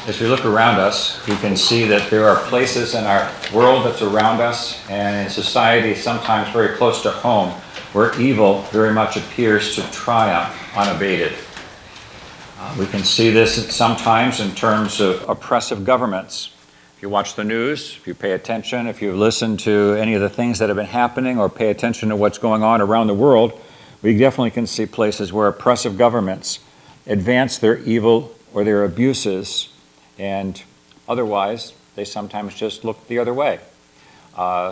As we look around us, we can see that there are places in our world that's around us and in society, sometimes very close to home, where evil very much appears to triumph unabated. We can see this sometimes in terms of oppressive governments. If you watch the news, if you pay attention, if you listen to any of the things that have been happening or pay attention to what's going on around the world, we definitely can see places where oppressive governments advance their evil or their abuses, and otherwise they sometimes just look the other way.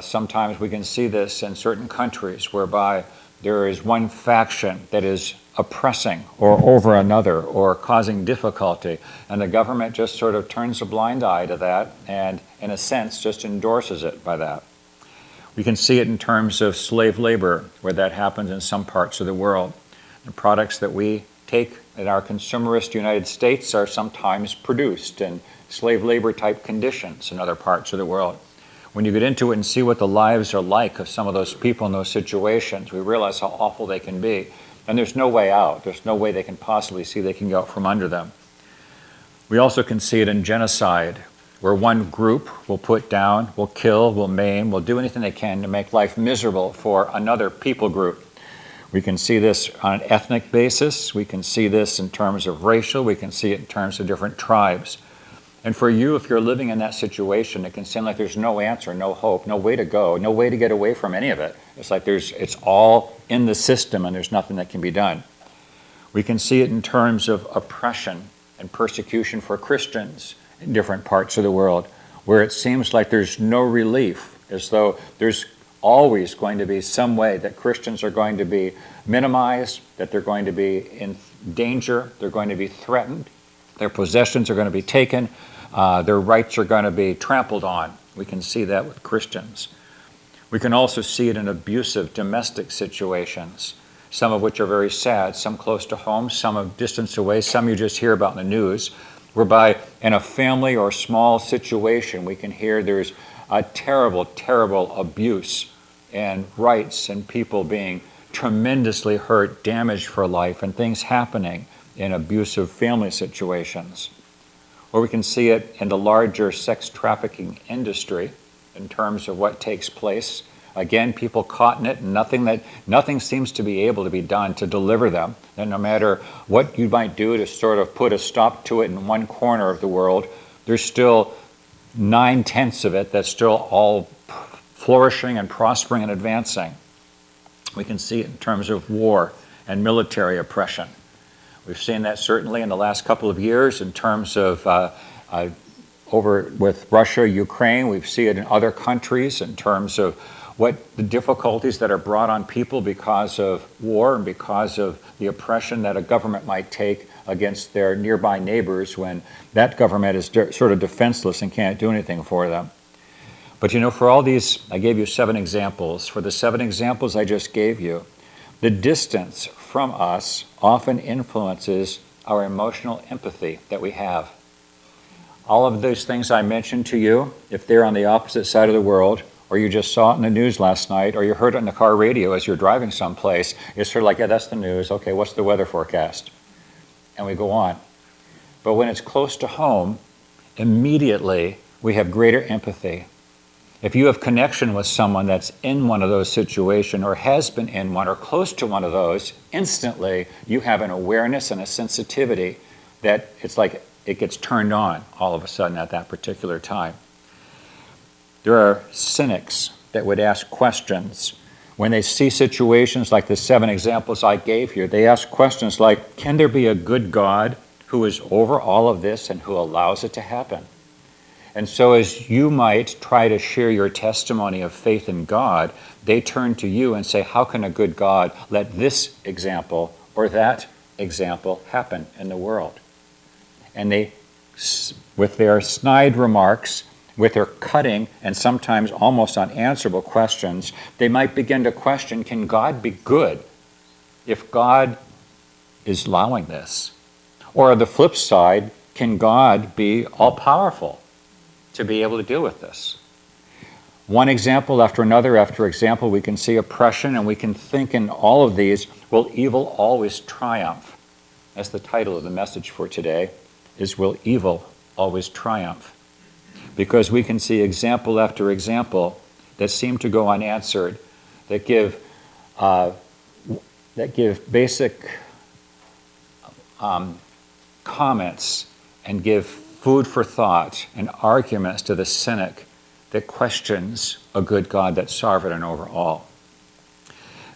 Sometimes we can see this in certain countries whereby there is one faction that is oppressing or over another or causing difficulty, and the government just sort of turns a blind eye to that and, in a sense, just endorses it by that. We can see it in terms of slave labor, where that happens in some parts of the world. The products that we take in our consumerist United States are sometimes produced in slave labor type conditions in other parts of the world. When you get into it and see what the lives are like of some of those people in those situations, we realize how awful they can be. And there's no way out. There's no way they can possibly see they can get out from under them. We also can see it in genocide, where one group will put down, will kill, will maim, will do anything they can to make life miserable for another people group. We can see this on an ethnic basis. We can see this in terms of racial. We can see it in terms of different tribes. And for you, if you're living in that situation, it can seem like there's no answer, no hope, no way to go, no way to get away from any of it. It's like it's all in the system and there's nothing that can be done. We can see it in terms of oppression and persecution for Christians in different parts of the world, where it seems like there's no relief, as though there's always going to be some way that Christians are going to be minimized, that they're going to be in danger, they're going to be threatened, their possessions are going to be taken, their rights are going to be trampled on. We can see that with Christians. We can also see it in abusive domestic situations, some of which are very sad, some close to home, some a distance away, some you just hear about in the news, whereby in a family or small situation we can hear there's a terrible, terrible abuse and rights and people being tremendously hurt, damaged for life, and things happening in abusive family situations. Or we can see it in the larger sex trafficking industry in terms of what takes place. Again, people caught in it, and nothing seems to be able to be done to deliver them. And no matter what you might do to sort of put a stop to it in one corner of the world, there's still 9/10 of it that's still all flourishing and prospering and advancing. We can see it in terms of war and military oppression. We've seen that certainly in the last couple of years in terms of over with Russia, Ukraine. We see it in other countries in terms of what the difficulties that are brought on people because of war and because of the oppression that a government might take against their nearby neighbors when that government is sort of defenseless and can't do anything for them. But you know, for all these, I gave you 7 examples. For the 7 examples I just gave you, the distance from us often influences our emotional empathy that we have. All of those things I mentioned to you, if they're on the opposite side of the world, or you just saw it in the news last night, or you heard it on the car radio as you're driving someplace, it's sort of like, yeah, that's the news. Okay, what's the weather forecast? And we go on. But when it's close to home, immediately we have greater empathy. If you have connection with someone that's in one of those situations or has been in one or close to one of those, instantly you have an awareness and a sensitivity that it's like it gets turned on all of a sudden at that particular time. There are cynics that would ask questions. When they see situations like the 7 examples I gave you, they ask questions like, can there be a good God who is over all of this and who allows it to happen? And so as you might try to share your testimony of faith in God, they turn to you and say, how can a good God let this example or that example happen in the world? And they, with their snide remarks, with their cutting and sometimes almost unanswerable questions, they might begin to question, can God be good if God is allowing this? Or on the flip side, can God be all-powerful to be able to deal with this? One example after another after example, we can see oppression, and we can think in all of these, will evil always triumph? That's the title of the message for today, is will evil always triumph, because we can see example after example that seem to go unanswered, that give basic comments and give food for thought and arguments to the cynic that questions a good God that's sovereign and over all.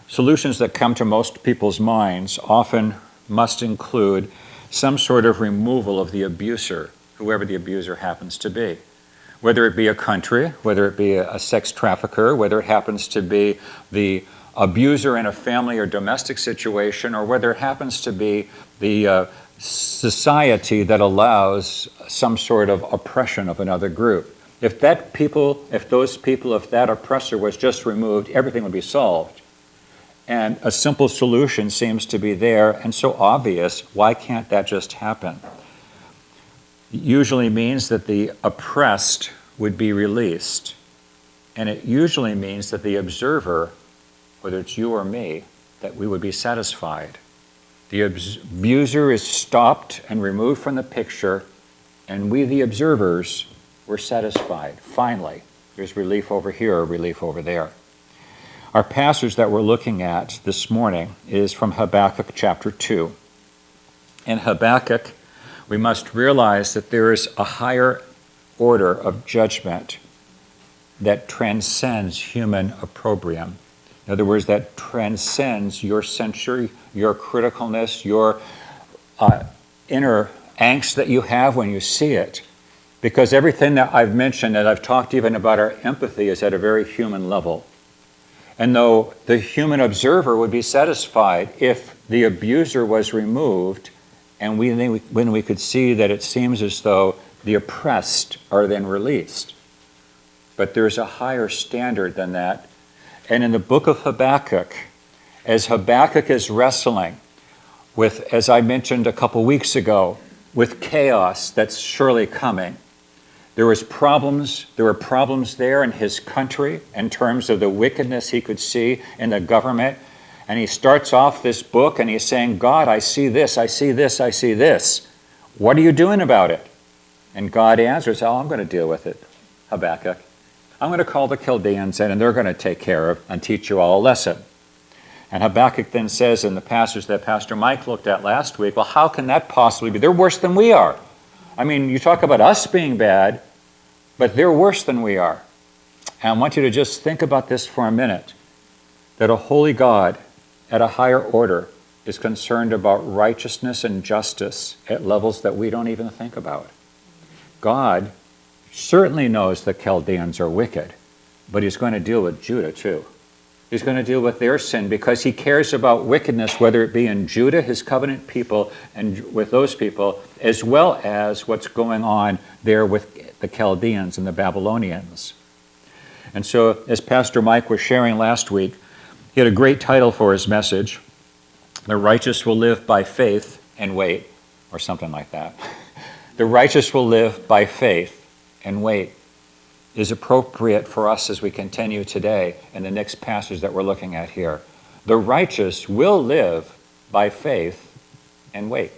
Solutions that come to most people's minds often must include some sort of removal of the abuser, whoever the abuser happens to be. Whether it be a country, whether it be a sex trafficker, whether it happens to be the abuser in a family or domestic situation, or whether it happens to be the society that allows some sort of oppression of another group. If that oppressor was just removed, everything would be solved. And a simple solution seems to be there and so obvious. Why can't that just happen? It usually means that the oppressed would be released. And it usually means that the observer, whether it's you or me, that we would be satisfied. The abuser is stopped and removed from the picture, and we, the observers, were satisfied. Finally, there's relief over here or relief over there. Our passage that we're looking at this morning is from Habakkuk chapter 2. In Habakkuk, we must realize that there is a higher order of judgment that transcends human opprobrium. In other words, that transcends your censure, your criticalness, your inner angst that you have when you see it. Because everything that I've mentioned, and I've talked even about our empathy, is at a very human level. And though the human observer would be satisfied if the abuser was removed, and when we could see that it seems as though the oppressed are then released. But there's a higher standard than that. And in the book of Habakkuk, as Habakkuk is wrestling with, as I mentioned a couple weeks ago, with chaos that's surely coming, there were problems there in his country in terms of the wickedness he could see in the government. And he starts off this book and he's saying, God, I see this, I see this, I see this. What are you doing about it? And God answers, I'm going to deal with it, Habakkuk. I'm going to call the Chaldeans in and they're going to take care of and teach you all a lesson. And Habakkuk then says in the passage that Pastor Mike looked at last week, well, how can that possibly be? They're worse than we are. I mean, you talk about us being bad, but they're worse than we are. And I want you to just think about this for a minute, that a holy God at a higher order is concerned about righteousness and justice at levels that we don't even think about. God certainly knows the Chaldeans are wicked, but he's going to deal with Judah too. He's going to deal with their sin because he cares about wickedness, whether it be in Judah, his covenant people, and with those people, as well as what's going on there with the Chaldeans and the Babylonians. And so, as Pastor Mike was sharing last week, he had a great title for his message, The Righteous Will Live by Faith and Wait, or something like that. The righteous will live by faith and wait is appropriate for us as we continue today in the next passage that we're looking at here. The righteous will live by faith and wait.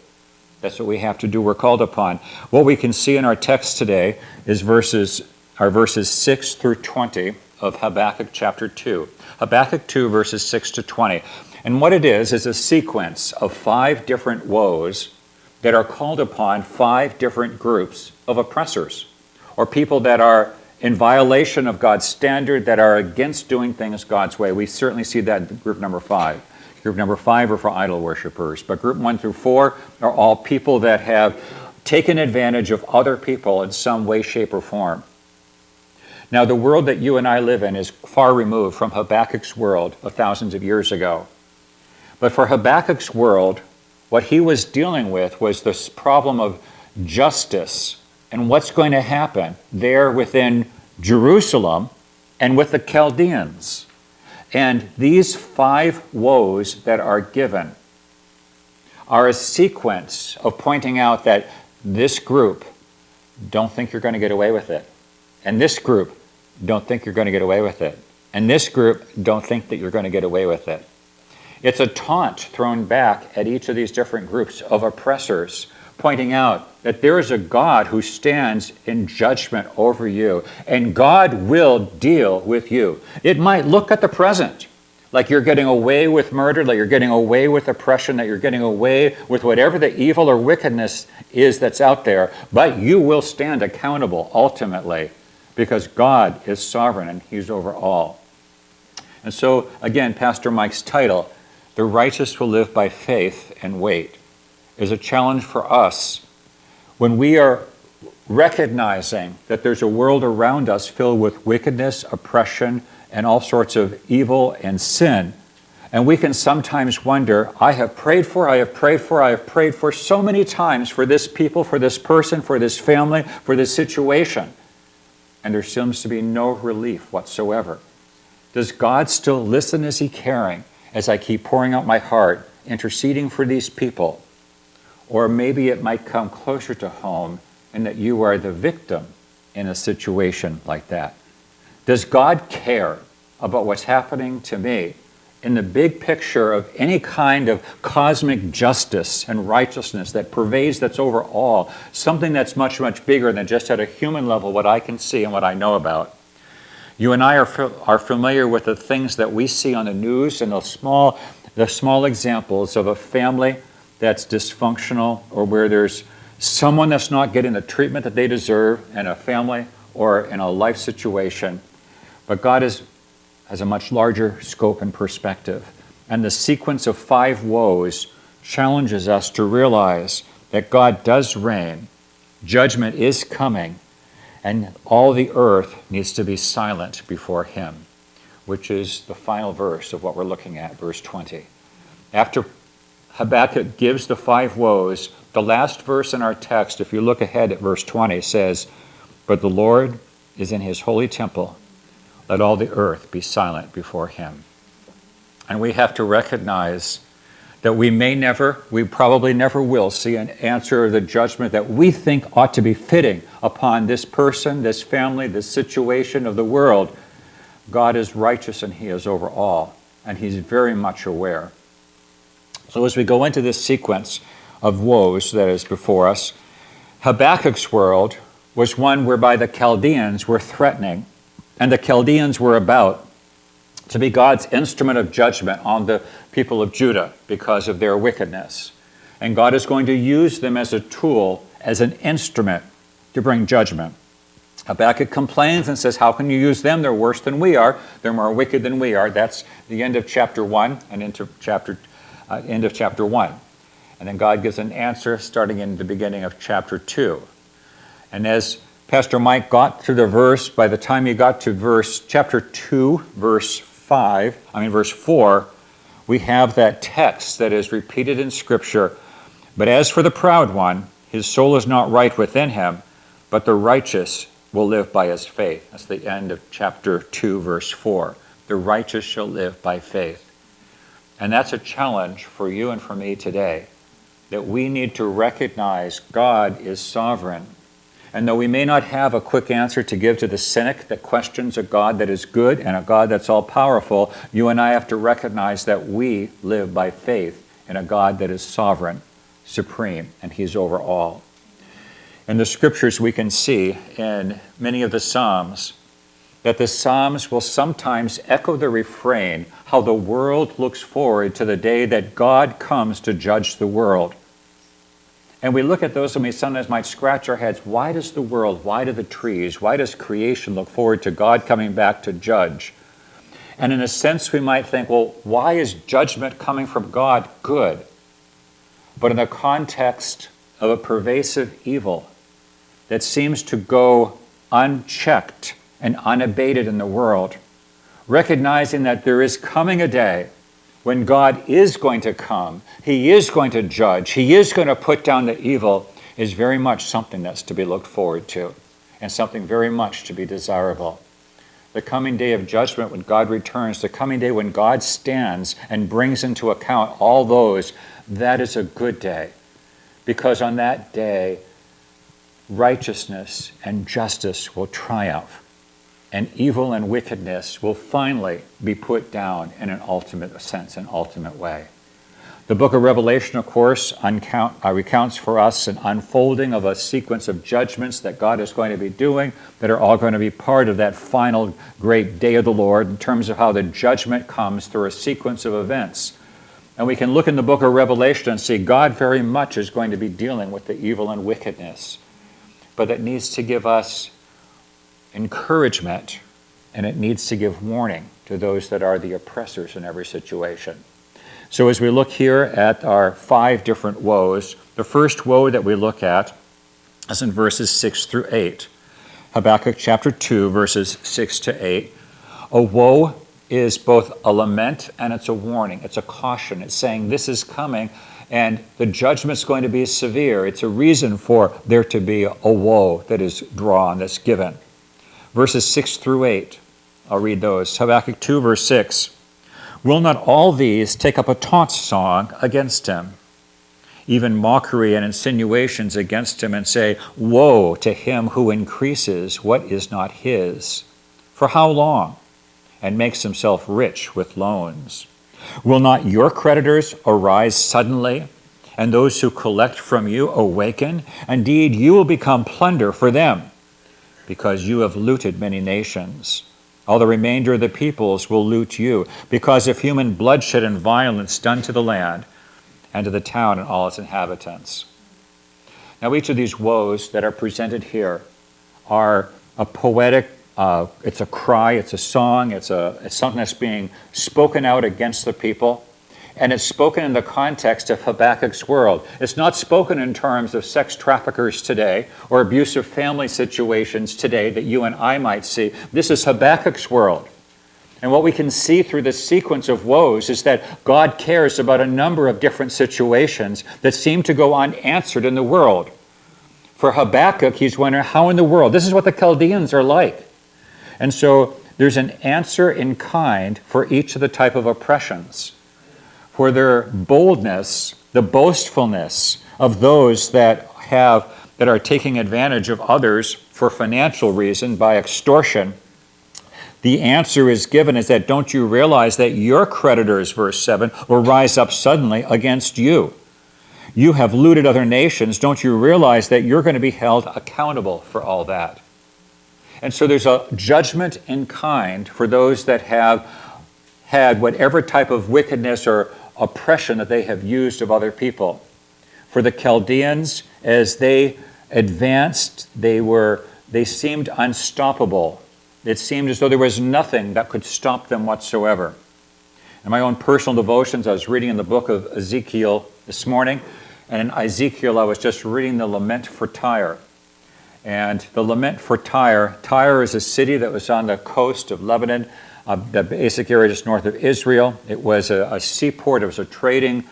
That's what we have to do. We're called upon. What we can see in our text today is verses 6 through 20 of Habakkuk chapter 2. Habakkuk 2, verses 6 to 20. And what it is a sequence of 5 different woes that are called upon 5 different groups of oppressors, or people that are in violation of God's standard, that are against doing things God's way. We certainly see that in group number 5. Group number 5 are for idol worshipers, but group 1 through 4 are all people that have taken advantage of other people in some way, shape, or form. Now, the world that you and I live in is far removed from Habakkuk's world of thousands of years ago. But for Habakkuk's world, what he was dealing with was this problem of justice and what's going to happen there within Jerusalem and with the Chaldeans. And these 5 woes that are given are a sequence of pointing out that this group don't think you're going to get away with it. And this group don't think you're going to get away with it. And this group don't think that you're going to get away with it. It's a taunt thrown back at each of these different groups of oppressors, pointing out that there is a God who stands in judgment over you, and God will deal with you. It might look at the present like you're getting away with murder, like you're getting away with oppression, that you're getting away with whatever the evil or wickedness is that's out there, but you will stand accountable ultimately because God is sovereign and he's over all. And so, again, Pastor Mike's title, The Righteous Will Live by Faith and Wait, is a challenge for us when we are recognizing that there's a world around us filled with wickedness, oppression, and all sorts of evil and sin. And we can sometimes wonder, I have prayed for so many times for this people, for this person, for this family, for this situation. And there seems to be no relief whatsoever. Does God still listen? Is he caring as I keep pouring out my heart, interceding for these people? Or maybe it might come closer to home in that you are the victim in a situation like that. Does God care about what's happening to me in the big picture of any kind of cosmic justice and righteousness that pervades, that's over all, something that's much, much bigger than just at a human level what I can see and what I know about? You and I are familiar with the things that we see on the news and the small examples of a family that's dysfunctional or where there's someone that's not getting the treatment that they deserve in a family or in a life situation. But God has a much larger scope and perspective. And the sequence of 5 woes challenges us to realize that God does reign, judgment is coming, and all the earth needs to be silent before him, which is the final verse of what we're looking at, verse 20. After Habakkuk gives the 5 woes, the last verse in our text, if you look ahead at verse 20, says, "But the Lord is in his holy temple. Let all the earth be silent before him." And we have to recognize that we probably never will see an answer or the judgment that we think ought to be fitting upon this person, this family, this situation of the world. God is righteous and he is over all, and he's very much aware. So as we go into this sequence of woes that is before us, Habakkuk's world was one whereby the Chaldeans were threatening, and the Chaldeans were about to be God's instrument of judgment on the people of Judah because of their wickedness. And God is going to use them as a tool, as an instrument to bring judgment. Habakkuk complains and says, how can you use them? They're worse than we are. They're more wicked than we are. That's the end of chapter 1 and into end of chapter 1. And then God gives an answer starting in the beginning of chapter 2. And as Pastor Mike got through the verse, by the time he got to chapter 2, verse 4, we have that text that is repeated in Scripture. But as for the proud one, his soul is not right within him, but the righteous will live by his faith. That's the end of chapter 2, verse 4. The righteous shall live by faith. And that's a challenge for you and for me today, that we need to recognize God is sovereign. And though we may not have a quick answer to give to the cynic that questions a God that is good and a God that's all-powerful, you and I have to recognize that we live by faith in a God that is sovereign, supreme, and he's over all. In the Scriptures we can see in many of the Psalms that the Psalms will sometimes echo the refrain, how the world looks forward to the day that God comes to judge the world. And we look at those and we sometimes might scratch our heads. Why does the world, why do the trees, why does creation look forward to God coming back to judge? And in a sense we might think, well, why is judgment coming from God good? But in the context of a pervasive evil that seems to go unchecked and unabated in the world, recognizing that there is coming a day when God is going to come, he is going to judge, he is going to put down the evil, is very much something that's to be looked forward to and something very much to be desirable. The coming day of judgment when God returns, the coming day when God stands and brings into account all those, that is a good day. Because on that day, righteousness and justice will triumph. And evil and wickedness will finally be put down in an ultimate sense, an ultimate way. The book of Revelation, of course, recounts for us an unfolding of a sequence of judgments that God is going to be doing that are all going to be part of that final great day of the Lord in terms of how the judgment comes through a sequence of events. And we can look in the book of Revelation and see God very much is going to be dealing with the evil and wickedness. But it needs to give us encouragement, and it needs to give warning to those that are the oppressors in every situation. So as we look here at our 5 different woes, the first woe that we look at is in verses 6 through 8. Habakkuk chapter 2, verses 6 to 8. A woe is both a lament and it's a warning. It's a caution. It's saying this is coming and the judgment's going to be severe. It's a reason for there to be a woe that is drawn, that's given. Verses 6 through 8. I'll read those. Habakkuk 2, verse 6. Will not all these take up a taunt song against him, even mockery and insinuations against him, and say, woe to him who increases what is not his? For how long? And makes himself rich with loans. Will not your creditors arise suddenly, and those who collect from you awaken? Indeed, you will become plunder for them, because you have looted many nations. All the remainder of the peoples will loot you, because of human bloodshed and violence done to the land and to the town and all its inhabitants. Now, each of these woes that are presented here are a poetic, it's a cry, it's a song, it's something that's being spoken out against the people. And it's spoken in the context of Habakkuk's world. It's not spoken in terms of sex traffickers today or abusive family situations today that you and I might see. This is Habakkuk's world. And what we can see through this sequence of woes is that God cares about a number of different situations that seem to go unanswered in the world. For Habakkuk, he's wondering, how in the world? This is what the Chaldeans are like. And so there's an answer in kind for each of the type of oppressions. For their boldness, the boastfulness of those that are taking advantage of others for financial reason by extortion, the answer is given is that don't you realize that your creditors, verse 7, will rise up suddenly against you? You have looted other nations. Don't you realize that you're going to be held accountable for all that? And so there's a judgment in kind for those that have had whatever type of wickedness or oppression that they have used of other people. For the Chaldeans, as they advanced, they seemed unstoppable. It seemed as though there was nothing that could stop them whatsoever. In my own personal devotions, I was reading in the book of Ezekiel this morning, and in Ezekiel I was just reading the lament for Tyre. And the lament for Tyre, Tyre is a city that was on the coast of Lebanon, the basic area just north of Israel. It was a seaport. It was a trading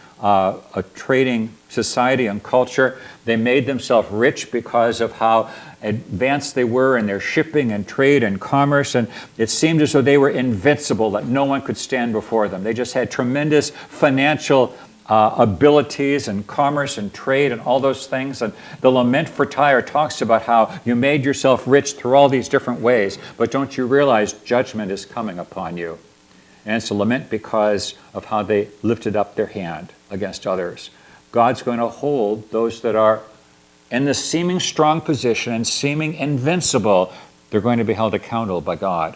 society and culture. They made themselves rich because of how advanced they were in their shipping and trade and commerce, and it seemed as though they were invincible, that no one could stand before them. They just had tremendous financial abilities and commerce and trade and all those things. And the lament for Tyre talks about how you made yourself rich through all these different ways, but don't you realize judgment is coming upon you? And it's a lament because of how they lifted up their hand against others. God's going to hold those that are in the seeming strong position and seeming invincible. They're going to be held accountable by God.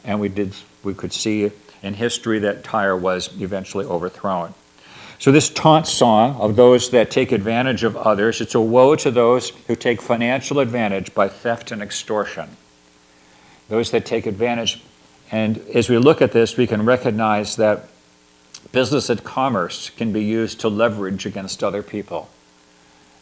And we could see in history that Tyre was eventually overthrown. So this taunt song of those that take advantage of others, it's a woe to those who take financial advantage by theft and extortion. Those that take advantage. And as we look at this, we can recognize that business and commerce can be used to leverage against other people.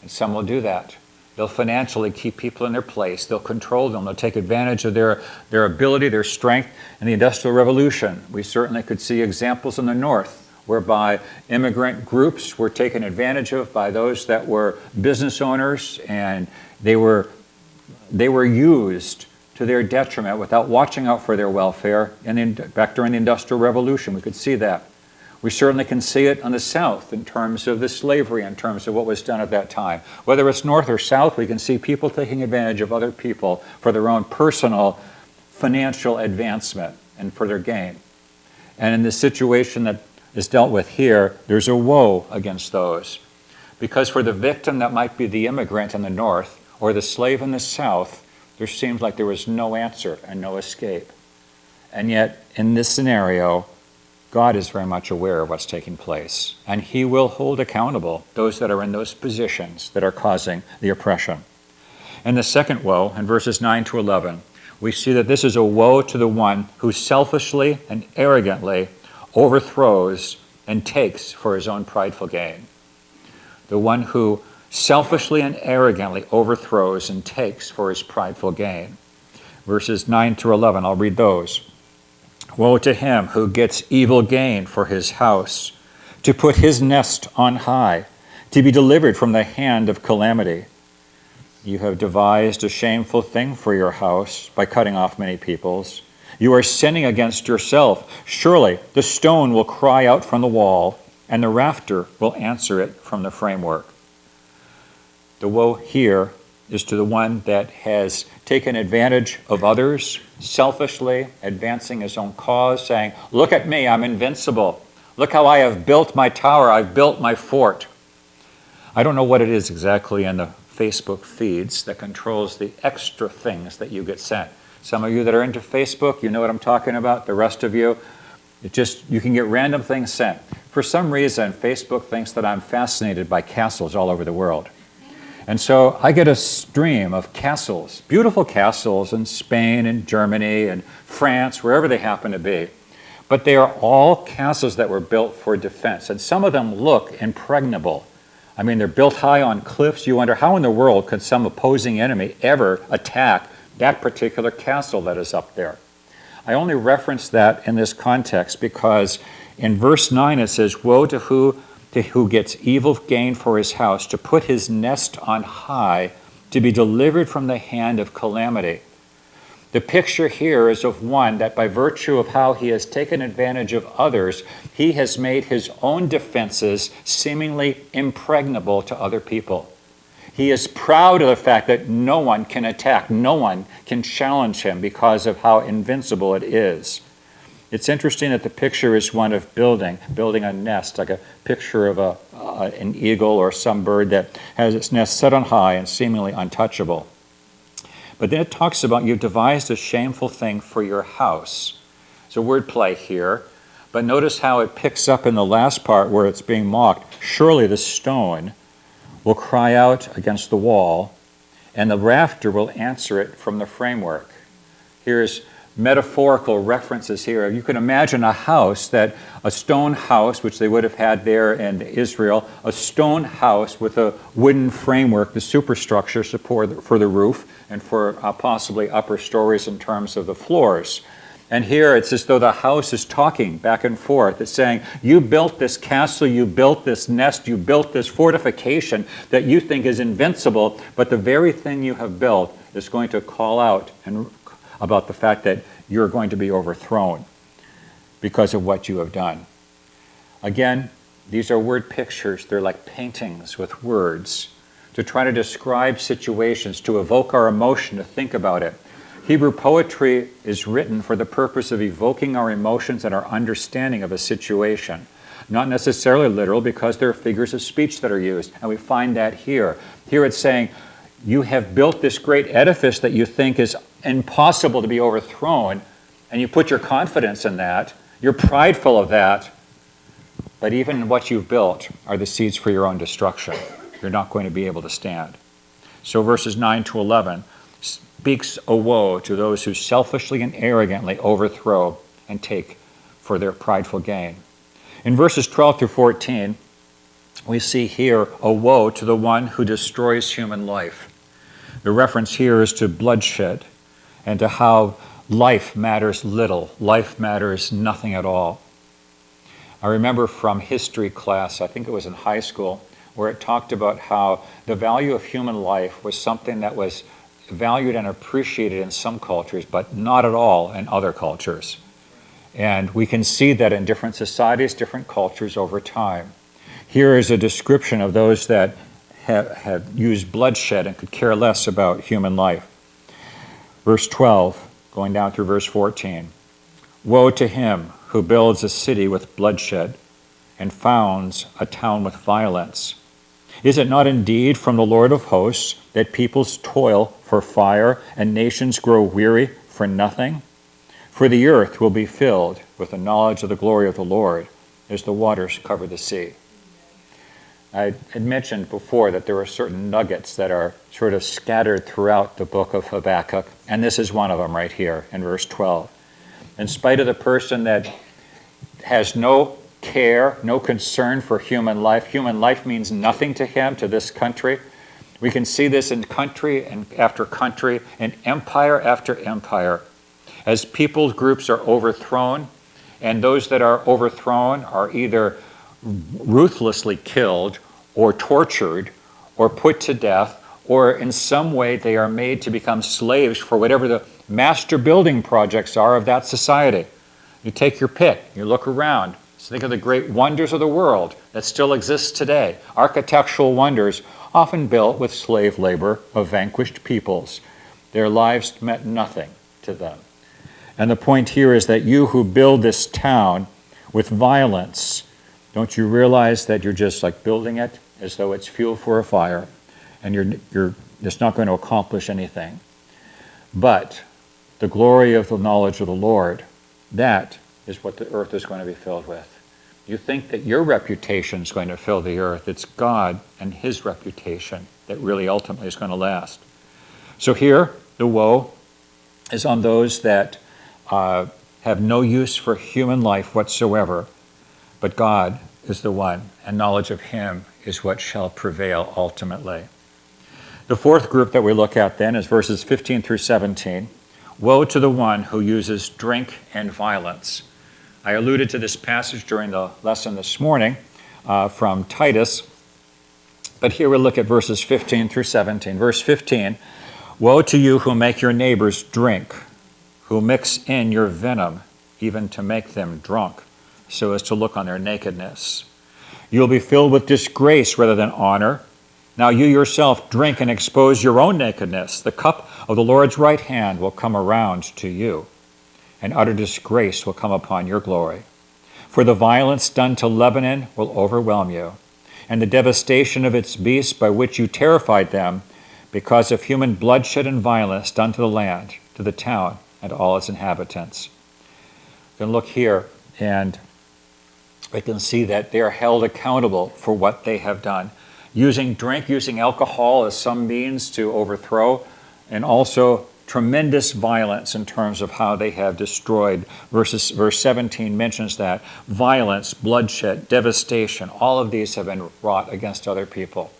And some will do that. They'll financially keep people in their place. They'll control them. They'll take advantage of their ability, their strength. In the Industrial Revolution, we certainly could see examples in the North whereby immigrant groups were taken advantage of by those that were business owners, and they were used to their detriment without watching out for their welfare. And then back during the Industrial Revolution, we could see that. We certainly can see it on the South in terms of the slavery, in terms of what was done at that time. Whether it's North or South, we can see people taking advantage of other people for their own personal financial advancement and for their gain. And in this situation that is dealt with here, there's a woe against those. Because for the victim that might be the immigrant in the north or the slave in the south, there seems like there was no answer and no escape. And yet, in this scenario, God is very much aware of what's taking place, and he will hold accountable those that are in those positions that are causing the oppression. In the second woe, in verses 9 to 11, we see that this is a woe to the one who selfishly and arrogantly overthrows and takes for his own prideful gain. The one who selfishly and arrogantly overthrows and takes for his prideful gain. Verses 9 to 11, I'll read those. Woe to him who gets evil gain for his house, to put his nest on high, to be delivered from the hand of calamity. You have devised a shameful thing for your house by cutting off many peoples. You are sinning against yourself. Surely the stone will cry out from the wall, and the rafter will answer it from the framework. The woe here is to the one that has taken advantage of others, selfishly advancing his own cause, saying, look at me, I'm invincible. Look how I have built my tower, I've built my fort. I don't know what it is exactly in the Facebook feeds that controls the extra things that you get sent. Some of you that are into Facebook, you know what I'm talking about. The rest of you, you can get random things sent. For some reason, Facebook thinks that I'm fascinated by castles all over the world. And so I get a stream of castles, beautiful castles in Spain and Germany and France, wherever they happen to be. But they are all castles that were built for defense. And some of them look impregnable. I mean, they're built high on cliffs. You wonder how in the world could some opposing enemy ever attack that particular castle that is up there. I only reference that in this context because in verse 9 it says, woe to who gets evil gain for his house, to put his nest on high, to be delivered from the hand of calamity. The picture here is of one that by virtue of how he has taken advantage of others, he has made his own defenses seemingly impregnable to other people. He is proud of the fact that no one can attack, no one can challenge him because of how invincible it is. It's interesting that the picture is one of building a nest, like a picture of an eagle or some bird that has its nest set on high and seemingly untouchable. But then it talks about you've devised a shameful thing for your house. It's a word play here, but notice how it picks up in the last part where it's being mocked. Surely the stone will cry out against the wall, and the rafter will answer it from the framework. Here's metaphorical references here. You can imagine a stone house, which they would have had there in Israel, a stone house with a wooden framework, the superstructure support for the roof and for possibly upper stories in terms of the floors. And here it's as though the house is talking back and forth. It's saying, you built this castle, you built this nest, you built this fortification that you think is invincible, but the very thing you have built is going to call out about the fact that you're going to be overthrown because of what you have done. Again, these are word pictures. They're like paintings with words to try to describe situations, to evoke our emotion, to think about it. Hebrew poetry is written for the purpose of evoking our emotions and our understanding of a situation. Not necessarily literal, because there are figures of speech that are used, and we find that here. Here it's saying, you have built this great edifice that you think is impossible to be overthrown, and you put your confidence in that. You're prideful of that, but even what you've built are the seeds for your own destruction. You're not going to be able to stand. So verses 9 to 11 speaks a woe to those who selfishly and arrogantly overthrow and take for their prideful gain. In verses 12 through 14, we see here a woe to the one who destroys human life. The reference here is to bloodshed and to how life matters little. Life matters nothing at all. I remember from history class, I think it was in high school, where it talked about how the value of human life was something that was valued and appreciated in some cultures, but not at all in other cultures. And we can see that in different societies, different cultures over time. Here is a description of those that have used bloodshed and could care less about human life. Verse 12, going down through verse 14. Woe to him who builds a city with bloodshed, and founds a town with violence. Is it not indeed from the Lord of hosts that peoples toil for fire and nations grow weary for nothing? For the earth will be filled with the knowledge of the glory of the Lord as the waters cover the sea. I had mentioned before that there are certain nuggets that are sort of scattered throughout the book of Habakkuk, and this is one of them right here in verse 12. In spite of the person that has no care, no concern for human life means nothing to him, to this country. We can see this in country and after country, and empire after empire. As people groups are overthrown, and those that are overthrown are either ruthlessly killed or tortured or put to death, or in some way they are made to become slaves for whatever the master building projects are of that society. You take your pick, you look around, think of the great wonders of the world that still exist today. Architectural wonders often built with slave labor of vanquished peoples. Their lives meant nothing to them. And the point here is that you who build this town with violence, don't you realize that you're just like building it as though it's fuel for a fire, and it's not going to accomplish anything. But the glory of the knowledge of the Lord, that is what the earth is going to be filled with. You think that your reputation is going to fill the earth. It's God and his reputation that really ultimately is going to last. So here, the woe is on those that have no use for human life whatsoever, but God is the one, and knowledge of him is what shall prevail ultimately. The fourth group that we look at then is verses 15 through 17. Woe to the one who uses drink and violence. I alluded to this passage during the lesson this morning from Titus, but here we look at verses 15 through 17. Verse 15, woe to you who make your neighbors drink, who mix in your venom, even to make them drunk, so as to look on their nakedness. You'll be filled with disgrace rather than honor. Now you yourself drink and expose your own nakedness. The cup of the Lord's right hand will come around to you, and utter disgrace will come upon your glory. For the violence done to Lebanon will overwhelm you, and the devastation of its beasts by which you terrified them, because of human bloodshed and violence done to the land, to the town, and all its inhabitants. You can look here, and we can see that they are held accountable for what they have done. Using drink, using alcohol as some means to overthrow, and also tremendous violence in terms of how they have destroyed. Verse 17 mentions that. Violence, bloodshed, devastation, all of these have been wrought against other people.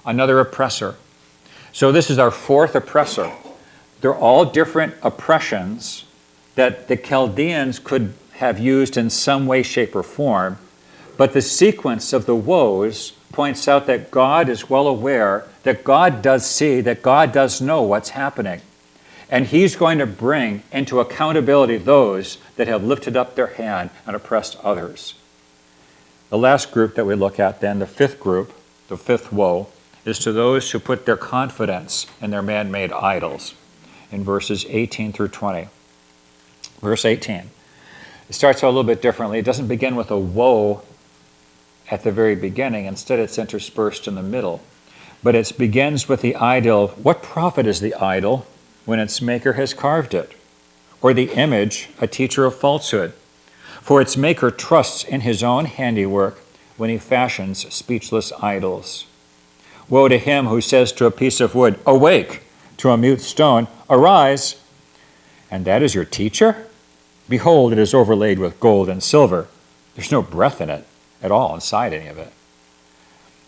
Another oppressor. So this is our fourth oppressor. They're all different oppressions that the Chaldeans could have used in some way, shape, or form, but the sequence of the woes points out that God is well aware, that God does see, that God does know what's happening. And he's going to bring into accountability those that have lifted up their hand and oppressed others. The last group that we look at then, the fifth group, the fifth woe, is to those who put their confidence in their man-made idols, in verses 18 through 20. Verse 18. It starts out a little bit differently. It doesn't begin with a woe at the very beginning. Instead, it's interspersed in the middle. But it begins with the idol. What profit is the idol when its maker has carved it? Or the image, a teacher of falsehood? For its maker trusts in his own handiwork when he fashions speechless idols. Woe to him who says to a piece of wood, awake, to a mute stone, arise. And that is your teacher? Behold, it is overlaid with gold and silver. There's no breath in it at all, inside any of it.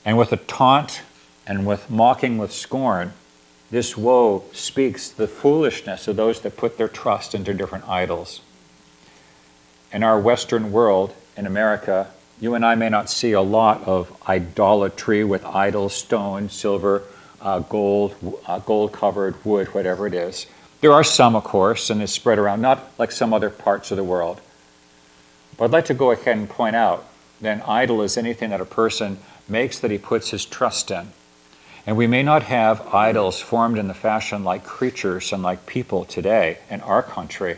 And with a taunt and with mocking with scorn, this woe speaks the foolishness of those that put their trust into different idols. In our Western world, in America, you and I may not see a lot of idolatry with idols, stone, silver, gold, gold-covered wood, whatever it is. There are some, of course, and it's spread around, not like some other parts of the world. But I'd like to go ahead and point out that an idol is anything that a person makes that he puts his trust in. And we may not have idols formed in the fashion like creatures and like people today in our country.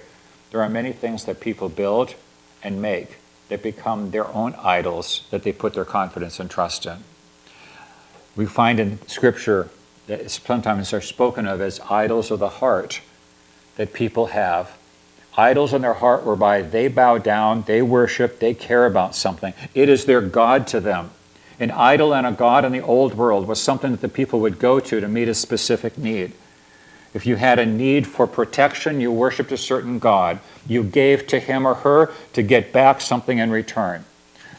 There are many things that people build and make They become their own idols that they put their confidence and trust in. We find in Scripture that sometimes are spoken of as idols of the heart that people have. Idols in their heart whereby they bow down, they worship, they care about something. It is their God to them. An idol and a god in the old world was something that the people would go to meet a specific need. If you had a need for protection, you worshiped a certain god. You gave to him or her to get back something in return.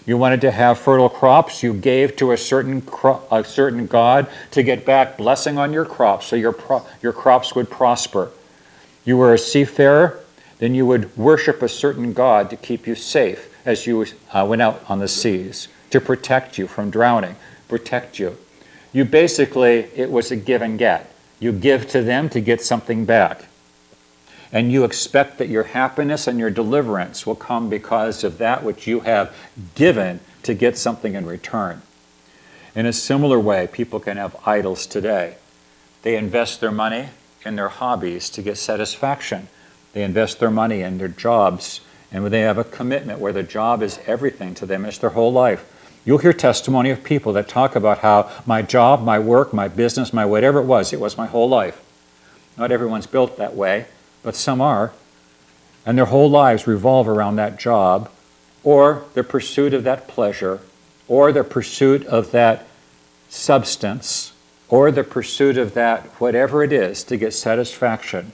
You wanted to have fertile crops, you gave to a certain god to get back blessing on your crops so your crops would prosper. You were a seafarer, then you would worship a certain god to keep you safe as you went out on the seas, to protect you from drowning, protect you. You basically, it was a give and get. You give to them to get something back. And you expect that your happiness and your deliverance will come because of that which you have given to get something in return. In a similar way, people can have idols today. They invest their money in their hobbies to get satisfaction. They invest their money in their jobs, and they have a commitment where the job is everything to them. It's their whole life. You'll hear testimony of people that talk about how my job, my work, my business, my whatever it was my whole life. Not everyone's built that way, but some are. And their whole lives revolve around that job, or the pursuit of that pleasure, or the pursuit of that substance, or the pursuit of that whatever it is to get satisfaction,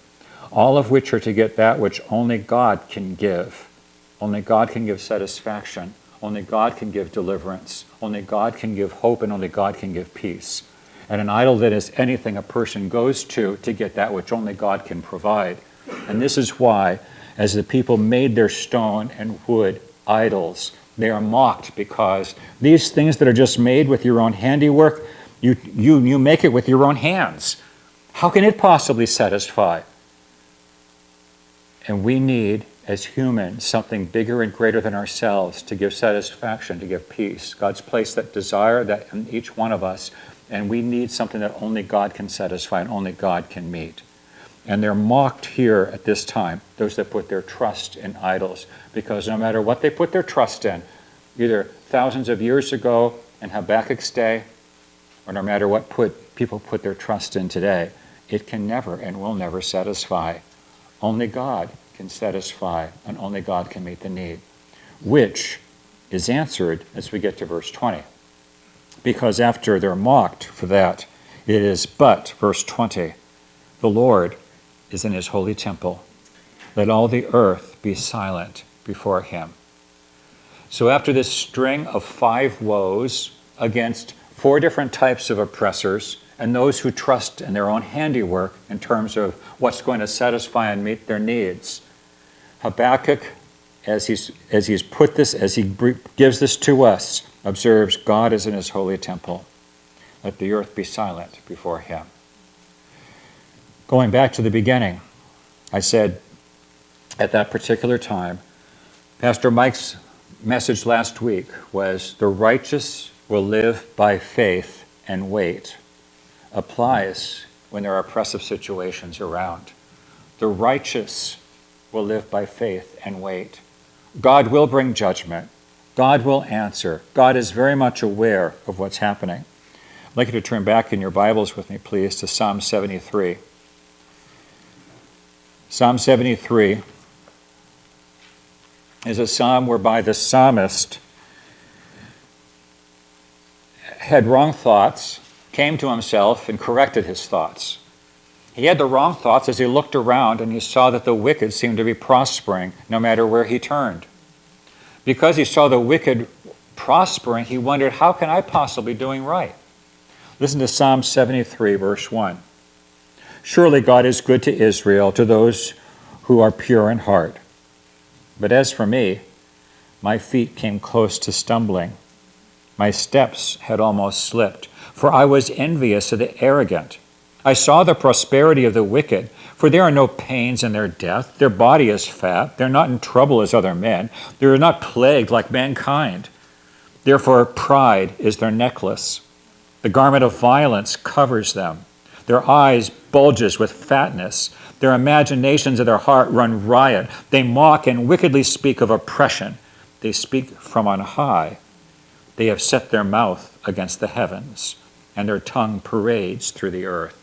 all of which are to get that which only God can give. Only God can give satisfaction. Only God can give deliverance. Only God can give hope, and only God can give peace. And an idol that is anything a person goes to get that which only God can provide. And this is why, as the people made their stone and wood idols, they are mocked, because these things that are just made with your own handiwork, you make it with your own hands. How can it possibly satisfy? And we need, as humans, something bigger and greater than ourselves to give satisfaction, to give peace. God's placed that desire that in each one of us, and we need something that only God can satisfy and only God can meet. And they're mocked here at this time, those that put their trust in idols, because no matter what they put their trust in, either thousands of years ago in Habakkuk's day, or no matter what people put their trust in today, it can never and will never satisfy. Only God can satisfy, and only God can meet the need, which is answered as we get to verse 20. Because after they're mocked for that, it is but, verse 20, the Lord is in his holy temple. Let all the earth be silent before him. So after this string of 5 woes against 4 different types of oppressors, and those who trust in their own handiwork in terms of what's going to satisfy and meet their needs, Habakkuk, as he gives this to us, observes God is in his holy temple. Let the earth be silent before him. Going back to the beginning, I said at that particular time, Pastor Mike's message last week was, the righteous will live by faith and wait. Applies when there are oppressive situations around. The righteous will live by faith and wait. God will bring judgment. God will answer. God is very much aware of what's happening. I'd like you to turn back in your Bibles with me, please, to Psalm 73. Psalm 73 is a psalm whereby the psalmist had wrong thoughts, came to himself and corrected his thoughts. He had the wrong thoughts as he looked around and he saw that the wicked seemed to be prospering no matter where he turned. Because he saw the wicked prospering, he wondered, how can I possibly be doing right? Listen to Psalm 73, verse 1. Surely God is good to Israel, to those who are pure in heart. But as for me, my feet came close to stumbling. My steps had almost slipped, for I was envious of the arrogant. I saw the prosperity of the wicked, for there are no pains in their death. Their body is fat. They're not in trouble as other men. They are not plagued like mankind. Therefore, pride is their necklace. The garment of violence covers them. Their eyes bulges with fatness. Their imaginations of their heart run riot. They mock and wickedly speak of oppression. They speak from on high. They have set their mouth against the heavens, and their tongue parades through the earth.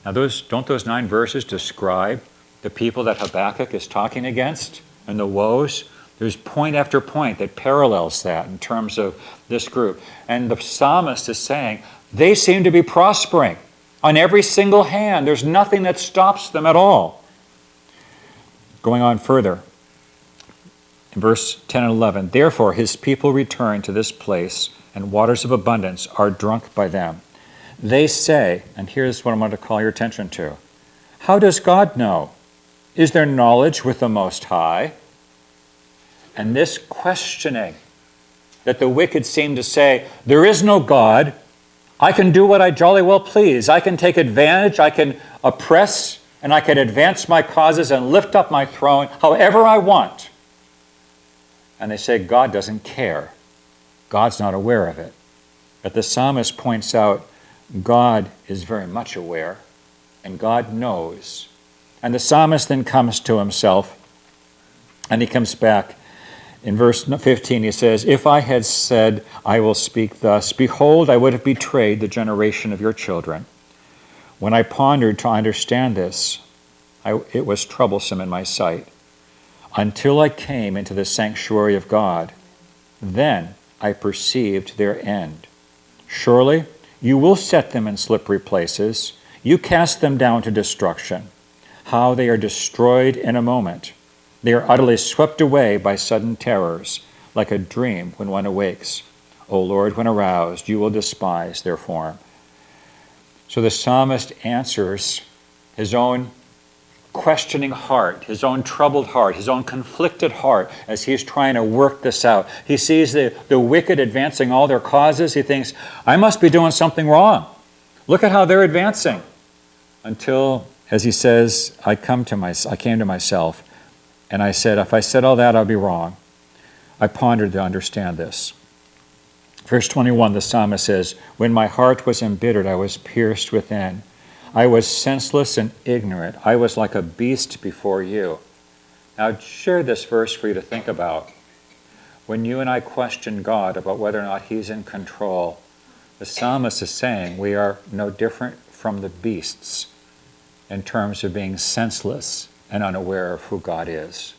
Now, don't those 9 verses describe the people that Habakkuk is talking against and the woes? There's point after point that parallels that in terms of this group. And the psalmist is saying, they seem to be prospering on every single hand. There's nothing that stops them at all. Going on further, in verse 10 and 11, therefore his people return to this place, and waters of abundance are drunk by them. They say, and here's what I want to call your attention to, how does God know? Is there knowledge with the Most High? And this questioning that the wicked seem to say, there is no God, I can do what I jolly well please, I can take advantage, I can oppress, and I can advance my causes and lift up my throne however I want. And they say God doesn't care. God's not aware of it. But the psalmist points out God is very much aware, and God knows. And the psalmist then comes to himself, and he comes back. In verse 15 he says, if I had said, I will speak thus, behold, I would have betrayed the generation of your children. When I pondered to understand this, it was troublesome in my sight. Until I came into the sanctuary of God, then I perceived their end. Surely you will set them in slippery places. You cast them down to destruction. How they are destroyed in a moment. They are utterly swept away by sudden terrors, like a dream when one awakes. O Lord, when aroused, you will despise their form. So the psalmist answers his own questioning heart, his own troubled heart, his own conflicted heart as he's trying to work this out. He sees the wicked advancing all their causes. He thinks, I must be doing something wrong. Look at how they're advancing. Until, as he says, I came to myself, and I said, if I said all that, I'll be wrong. I pondered to understand this. Verse 21, the psalmist says, when my heart was embittered, I was pierced within. I was senseless and ignorant. I was like a beast before you. Now, I'd share this verse for you to think about. When you and I question God about whether or not he's in control, the psalmist is saying we are no different from the beasts in terms of being senseless and unaware of who God is.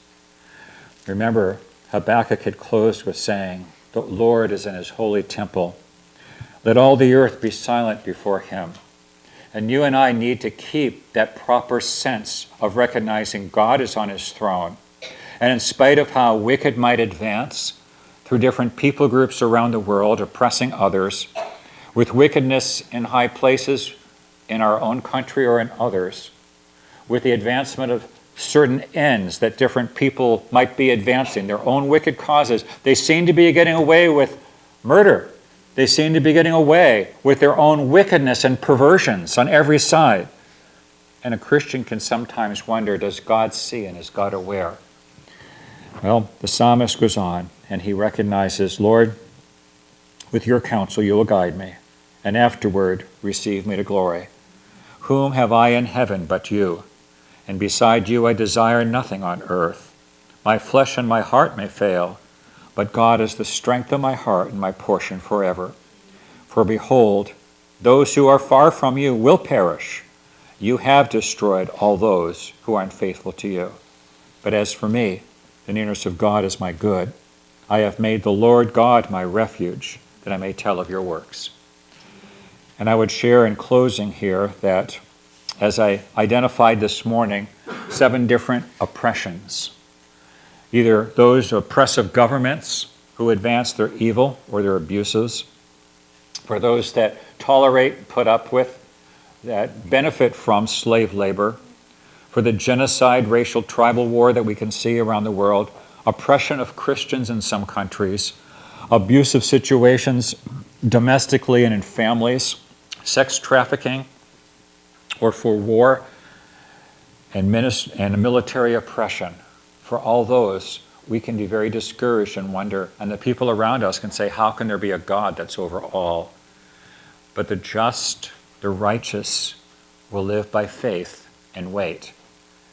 Remember, Habakkuk had closed with saying, the Lord is in his holy temple. Let all the earth be silent before him. And you and I need to keep that proper sense of recognizing God is on his throne. And in spite of how wicked might advance through different people groups around the world, oppressing others, with wickedness in high places in our own country or in others, with the advancement of certain ends that different people might be advancing, their own wicked causes, they seem to be getting away with murder. They seem to be getting away with their own wickedness and perversions on every side. And a Christian can sometimes wonder, does God see and is God aware? Well, the psalmist goes on and he recognizes, Lord, with your counsel you will guide me, and afterward receive me to glory. Whom have I in heaven but you? And beside you I desire nothing on earth. My flesh and my heart may fail, but God is the strength of my heart and my portion forever. For behold, those who are far from you will perish. You have destroyed all those who are unfaithful to you. But as for me, the nearness of God is my good. I have made the Lord God my refuge, that I may tell of your works. And I would share in closing here that as I identified this morning, 7 different oppressions. Either those oppressive governments who advance their evil or their abuses, for those that tolerate, put up with, that benefit from slave labor, for the genocide, racial, tribal war that we can see around the world, oppression of Christians in some countries, abusive situations domestically and in families, sex trafficking, or for war and military oppression. For all those, we can be very discouraged and wonder, and the people around us can say, how can there be a God that's over all? But the just, the righteous, will live by faith and wait,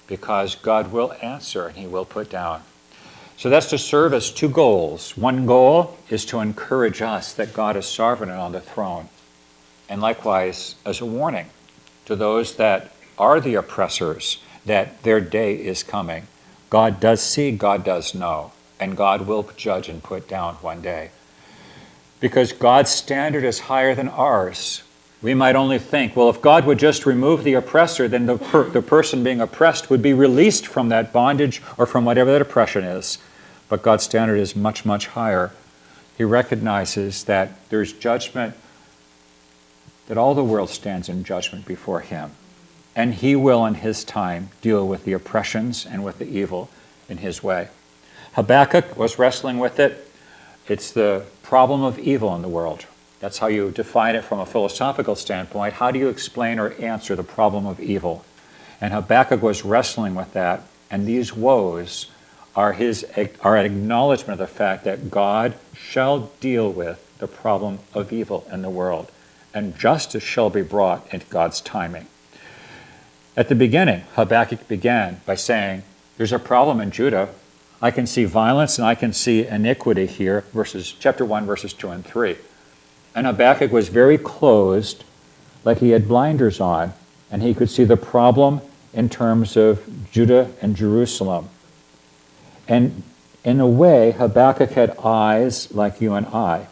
because God will answer and he will put down. So that's to serve as two goals. One goal is to encourage us that God is sovereign and on the throne. And likewise, as a warning to those that are the oppressors, that their day is coming. God does see, God does know, and God will judge and put down one day. Because God's standard is higher than ours. We might only think, well, if God would just remove the oppressor, then the person being oppressed would be released from that bondage or from whatever that oppression is. But God's standard is much, much higher. He recognizes that there's judgment, that all the world stands in judgment before him. And he will, in his time, deal with the oppressions and with the evil in his way. Habakkuk was wrestling with it. It's the problem of evil in the world. That's how you define it from a philosophical standpoint. How do you explain or answer the problem of evil? And Habakkuk was wrestling with that. And these woes are an acknowledgement of the fact that God shall deal with the problem of evil in the world. And justice shall be brought into God's timing. At the beginning, Habakkuk began by saying, there's a problem in Judah. I can see violence and I can see iniquity here, chapter 1, verses 2 and 3. And Habakkuk was very closed, like he had blinders on, and he could see the problem in terms of Judah and Jerusalem. And in a way, Habakkuk had eyes like you and I.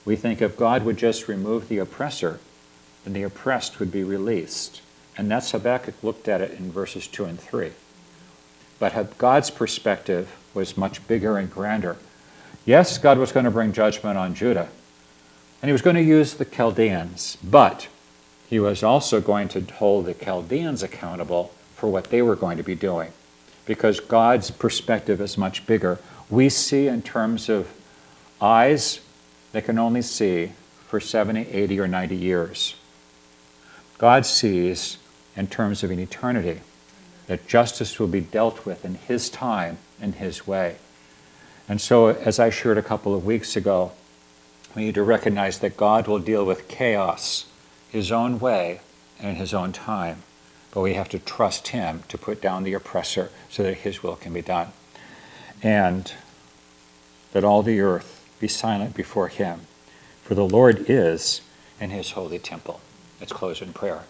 We think if God would just remove the oppressor, then the oppressed would be released. And that's Habakkuk looked at it in verses 2 and 3. But God's perspective was much bigger and grander. Yes, God was going to bring judgment on Judah, and he was going to use the Chaldeans, but he was also going to hold the Chaldeans accountable for what they were going to be doing, because God's perspective is much bigger. We see in terms of eyes that can only see for 70, 80, or 90 years. God sees in terms of an eternity, that justice will be dealt with in his time, in his way. And so, as I shared a couple of weeks ago, we need to recognize that God will deal with chaos his own way and in his own time. But we have to trust him to put down the oppressor so that his will can be done. And that all the earth be silent before him. For the Lord is in his holy temple. Let's close in prayer.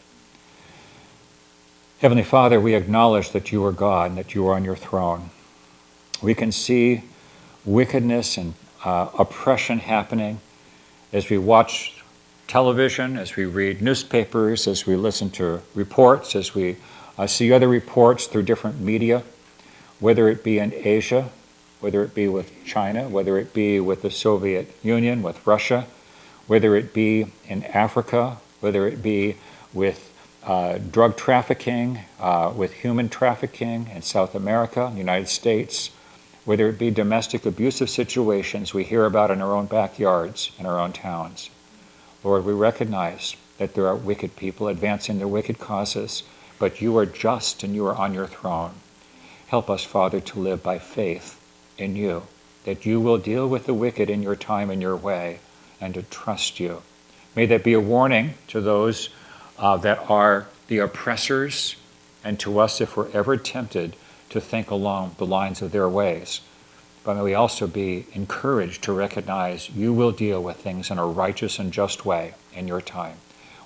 Heavenly Father, we acknowledge that you are God and that you are on your throne. We can see wickedness and oppression happening as we watch television, as we read newspapers, as we listen to reports, as we see other reports through different media, whether it be in Asia, whether it be with China, whether it be with the Soviet Union, with Russia, whether it be in Africa, whether it be with drug trafficking, with human trafficking in South America, in the United States, whether it be domestic abusive situations we hear about in our own backyards, in our own towns. Lord, we recognize that there are wicked people advancing their wicked causes, but you are just and you are on your throne. Help us, Father, to live by faith in you, that you will deal with the wicked in your time and your way, and to trust you. May that be a warning to those that are the oppressors, and to us if we're ever tempted to think along the lines of their ways. But may we also be encouraged to recognize you will deal with things in a righteous and just way in your time.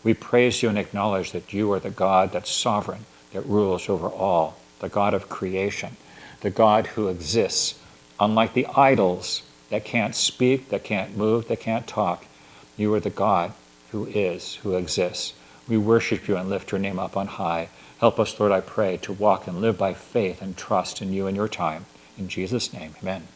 We praise you and acknowledge that you are the God that's sovereign, that rules over all, the God of creation, the God who exists. Unlike the idols that can't speak, that can't move, that can't talk, you are the God who is, who exists. We worship you and lift your name up on high. Help us, Lord, I pray, to walk and live by faith and trust in you and your time. In Jesus' name, amen.